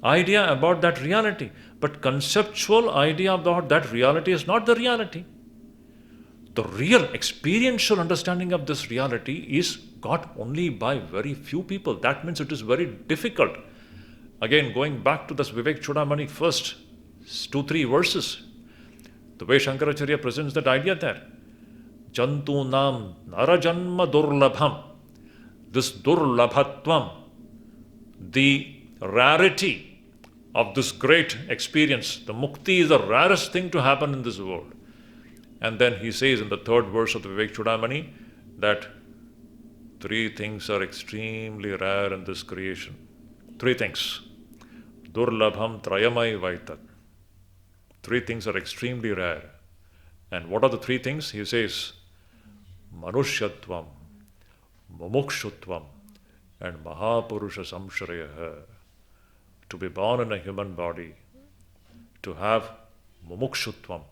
idea about that reality, but conceptual idea about that reality is not the reality. The real experiential understanding of this reality is got only by very few people. That means it is very difficult. Again, going back to this Vivek Chudamani first 2-3 verses, the way Shankaracharya presents that idea there. Jantu nam narajanma durlabham. This durlabhatvam, the rarity of this great experience, the mukti is the rarest thing to happen in this world. And then he says in the 3rd verse of the Vivek Chudamani that 3 things are extremely rare in this creation. 3 things. Durlabham trayamai vaitat. 3 things are extremely rare. And what are the 3 things? He says, Manushyatvam, Mumukshutvam, and Mahapurusha Samshrayaha. To be born in a human body, to have Mumukshutvam,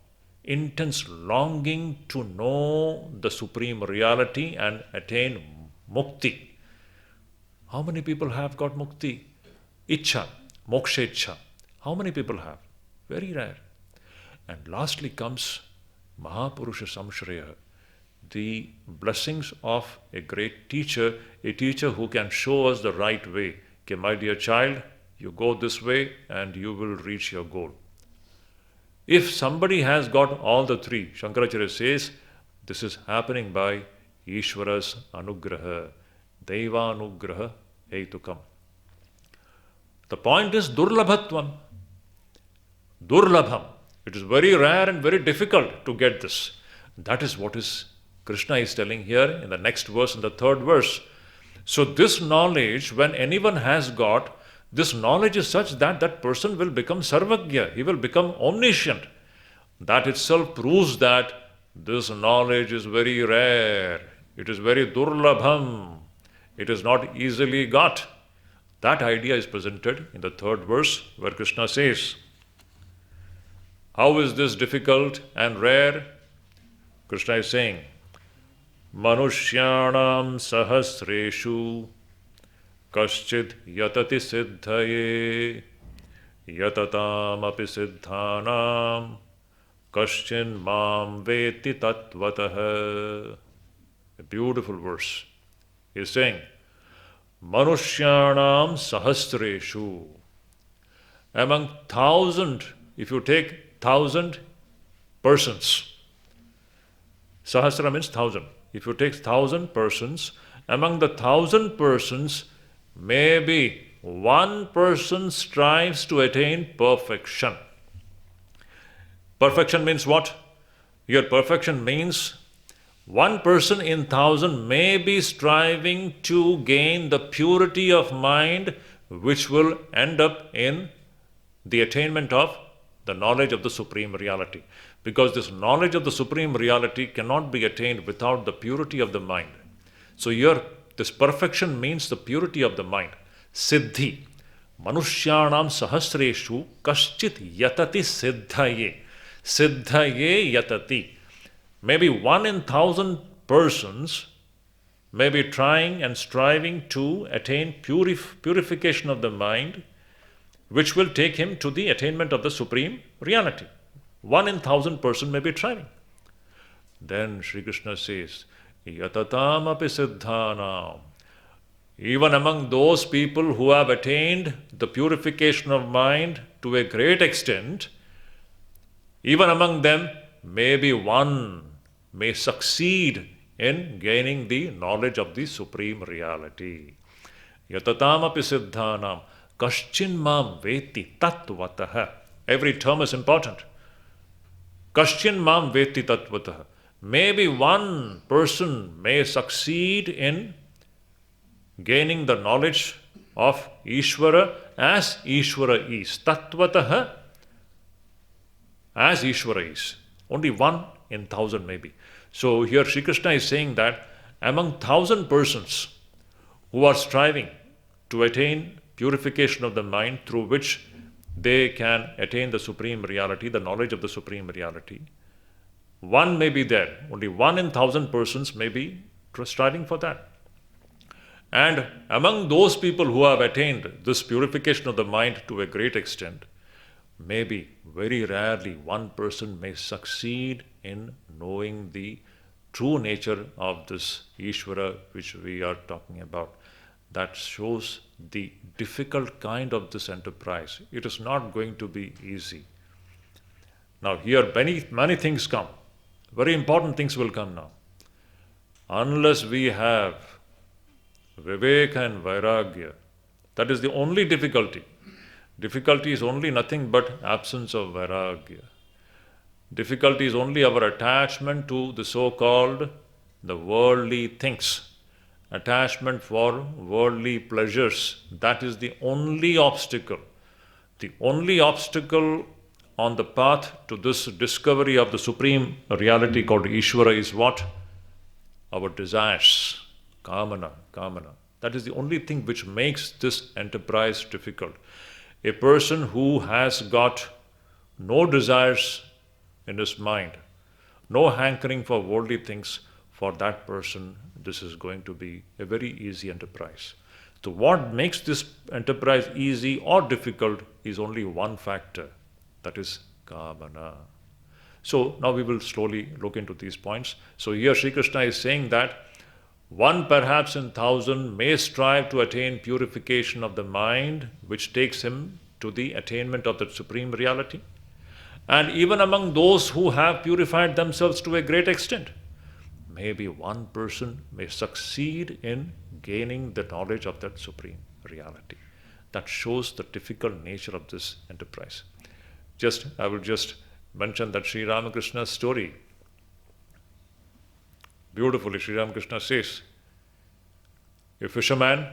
intense longing to know the Supreme Reality and attain Mukti. How many people have got Mukti? Ichha, Moksha Ichha. How many people have? Very rare. And lastly comes Mahapurusha Samshraya, the blessings of a great teacher, a teacher who can show us the right way. Okay, my dear child, you go this way and you will reach your goal. If somebody has got all the 3, Shankaracharya says, this is happening by Ishvara's anugraha, Devanugraha Hetukam. The point is Durlabhatvam. Durlabham. It is very rare and very difficult to get this. That is what Krishna is telling here in the next verse, in the 3rd verse. So this knowledge, when anyone has got, this knowledge is such that that person will become sarvagya. He will become omniscient. That itself proves that this knowledge is very rare. It is very durlabham. It is not easily got. That idea is presented in the 3rd verse where Krishna says, how is this difficult and rare? Krishna is saying, Manushyanam sahasreshu kaschid yatati siddhaye yatatam api siddhanam kaschin mam veti tatvatah. A beautiful verse. He is saying, Manushyanam sahasreshu. Among 1,000, if you take 1,000 persons, Sahasra means 1,000. If you take 1,000 persons, among the 1,000 persons, maybe 1 person strives to attain perfection. Perfection means what? Here perfection means 1 person in 1,000 may be striving to gain the purity of mind which will end up in the attainment of the knowledge of the Supreme Reality. Because this knowledge of the Supreme Reality cannot be attained without the purity of the mind. So here, this perfection means the purity of the mind. Siddhi. Manushyanam sahasreshu kaschit yatati siddhaye. Siddhaye yatati. Maybe 1 in 1,000 persons may be trying and striving to attain purification of the mind, which will take him to the attainment of the Supreme Reality. 1 in 1,000 person may be trying. Then Sri Krishna says, Yatatam api siddhanam. Even among those people who have attained the purification of mind to a great extent, even among them, maybe 1 may succeed in gaining the knowledge of the Supreme Reality. Yatatam api siddhanam kaschin mam veti tattvataha. Every term is important. Kaschin mam veti tattvataha. Maybe one person may succeed in gaining the knowledge of Ishvara as Ishvara is. Tattvataha as Ishvara is. Only 1 in 1,000 maybe. So here Sri Krishna is saying that among 1,000 persons who are striving to attain purification of the mind through which they can attain the supreme reality, the knowledge of the supreme reality, one may be there. Only 1 in 1,000 persons may be striving for that. And among those people who have attained this purification of the mind to a great extent, maybe very rarely one person may succeed in knowing the true nature of this Ishvara which we are talking about. That shows the difficult kind of this enterprise. It is not going to be easy. Now here many things come. Very important things will come now. Unless we have Viveka and Vairagya, that is the only difficulty. Difficulty is only nothing but absence of Vairagya. Difficulty is only our attachment to the so-called the worldly things. Attachment for worldly pleasures. That is the only obstacle. The only obstacle on the path to this discovery of the supreme reality called Ishvara is what? Our desires. Kamana. That is the only thing which makes this enterprise difficult. A person who has got no desires in his mind, no hankering for worldly things, for that person, this is going to be a very easy enterprise. So what makes this enterprise easy or difficult is only one factor, that is kamana. So now we will slowly look into these points. So here Sri Krishna is saying that one perhaps in 1,000 may strive to attain purification of the mind, which takes him to the attainment of the supreme reality. And even among those who have purified themselves to a great extent, maybe one person may succeed in gaining the knowledge of that supreme reality. That shows the difficult nature of this enterprise. I will just mention that Sri Ramakrishna's story. Beautifully, Sri Ramakrishna says, a fisherman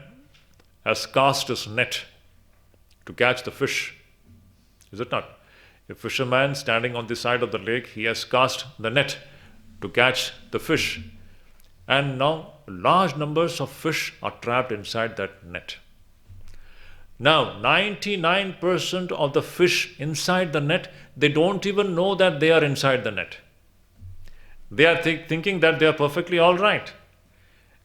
has cast his net to catch the fish. Is it not? A fisherman standing on the side of the lake, he has cast the net to catch the fish. And now large numbers of fish are trapped inside that net. Now 99% of the fish inside the net, they don't even know that they are inside the net. They are thinking that they are perfectly all right.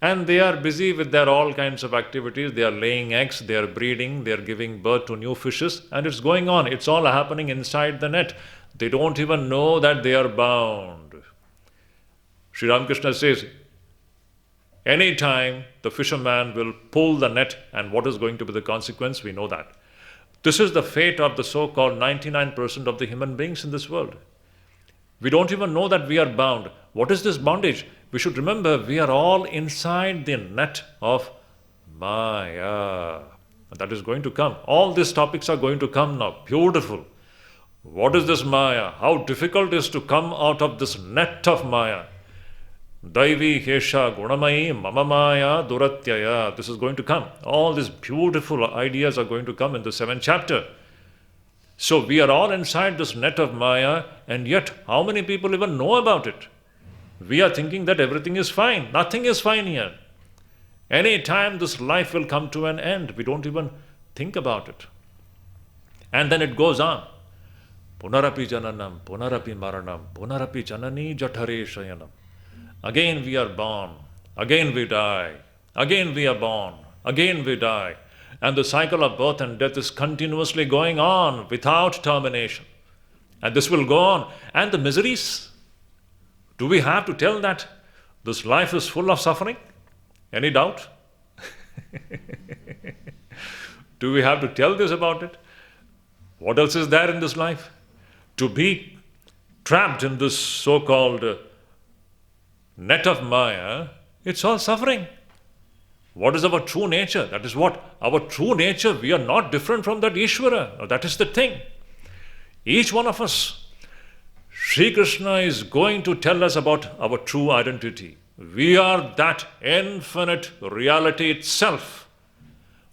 And they are busy with their all kinds of activities. They are laying eggs, they are breeding, they are giving birth to new fishes, and it's going on. It's all happening inside the net. They don't even know that they are bound. Sri Ramakrishna says, any time the fisherman will pull the net, and what is going to be the consequence, we know that. This is the fate of the so-called 99% of the human beings in this world. We don't even know that we are bound. What is this bondage? We should remember we are all inside the net of Maya. That is going to come. All these topics are going to come now. Beautiful. What is this Maya? How difficult it is to come out of this net of Maya. Daivi Hesha Gunamayi Mama Maya Duratyaya. This is going to come. All these beautiful ideas are going to come in the 7th chapter. So we are all inside this net of Maya, and yet how many people even know about it? We are thinking that everything is fine. Nothing is fine here. Any time this life will come to an end, we don't even think about it. And then it goes on. Punarapi jananam, punarapi maranam, punarapi janani jathare shayanam. Again we are born, again we die, again we are born, again we die. And the cycle of birth and death is continuously going on without termination. And this will go on. And the miseries, do we have to tell that this life is full of suffering? Any doubt? Do we have to tell this about it? What else is there in this life? To be trapped in this so-called net of Maya, it's all suffering. What is our true nature? That is what? Our true nature, we are not different from that Ishvara. That is the thing. Each one of us, Sri Krishna is going to tell us about our true identity. We are that infinite reality itself,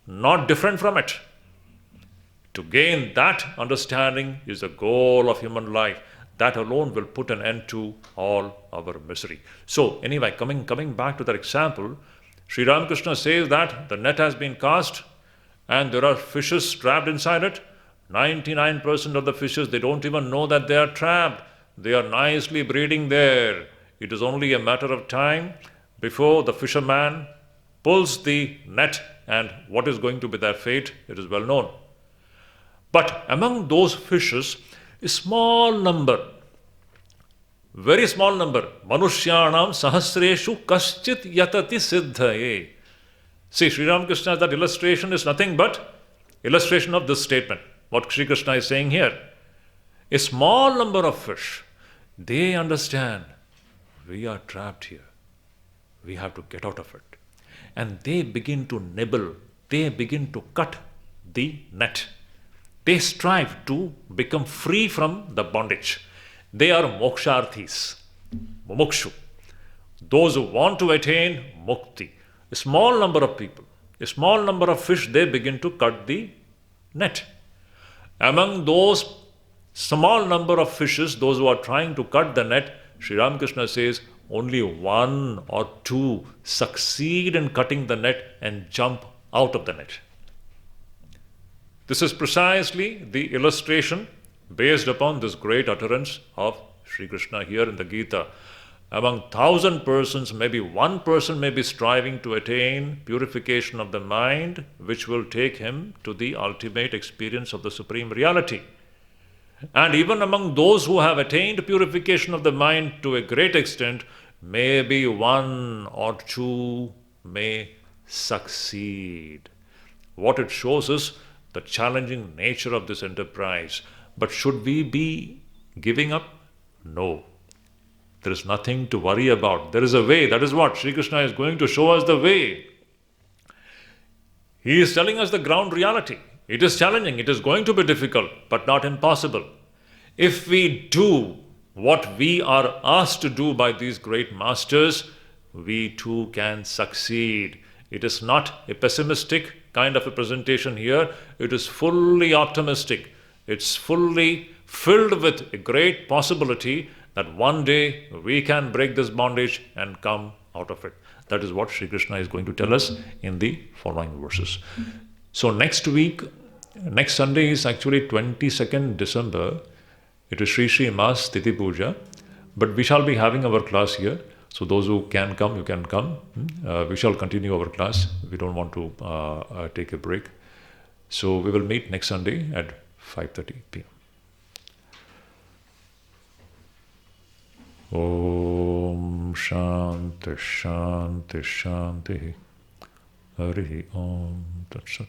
not different from it. To gain that understanding is the goal of human life. That alone will put an end to all our misery. So anyway, coming back to that example, Sri Ramakrishna says that the net has been cast and there are fishes trapped inside it. 99% of the fishes, they don't even know that they are trapped. They are nicely breeding there. It is only a matter of time before the fisherman pulls the net, and what is going to be their fate, it is well known. But among those fishes, a small number, very small number, manushyanam sahasreshu kaschit yatati siddhaye. See, Sri Ramakrishna's that illustration is nothing but illustration of this statement, what Sri Krishna is saying here. A small number of fish, they understand we are trapped here. We have to get out of it. And they begin to nibble, they begin to cut the net. They strive to become free from the bondage. They are moksharthis, mumukshu, those who want to attain mukti. A small number of people, a small number of fish, they begin to cut the net. Among those small number of fishes, those who are trying to cut the net, Sri Ramakrishna says only one or two succeed in cutting the net and jump out of the net. This is precisely the illustration based upon this great utterance of Sri Krishna here in the Gita. Among 1,000 persons, maybe one person may be striving to attain purification of the mind, which will take him to the ultimate experience of the Supreme Reality. And even among those who have attained purification of the mind to a great extent, maybe one or two may succeed. What it shows is the challenging nature of this enterprise. But should we be giving up? No. There is nothing to worry about. There is a way. That is what Sri Krishna is going to show us the way. He is telling us the ground reality. It is challenging. It is going to be difficult, but not impossible. If we do what we are asked to do by these great masters, we too can succeed. It is not a pessimistic kind of a presentation here. It is fully optimistic. It's fully filled with a great possibility that one day we can break this bondage and come out of it. That is what Sri Krishna is going to tell us in the following verses. So next week, next Sunday is actually 22nd December. It is Sri Sri Mas Titi Puja. But we shall be having our class here. So those who can come, you can come. We shall continue our class. We don't want to take a break. So we will meet next Sunday at 5:30 p.m. Om Shanti Shanti Shanti Hari Om Tat Sat.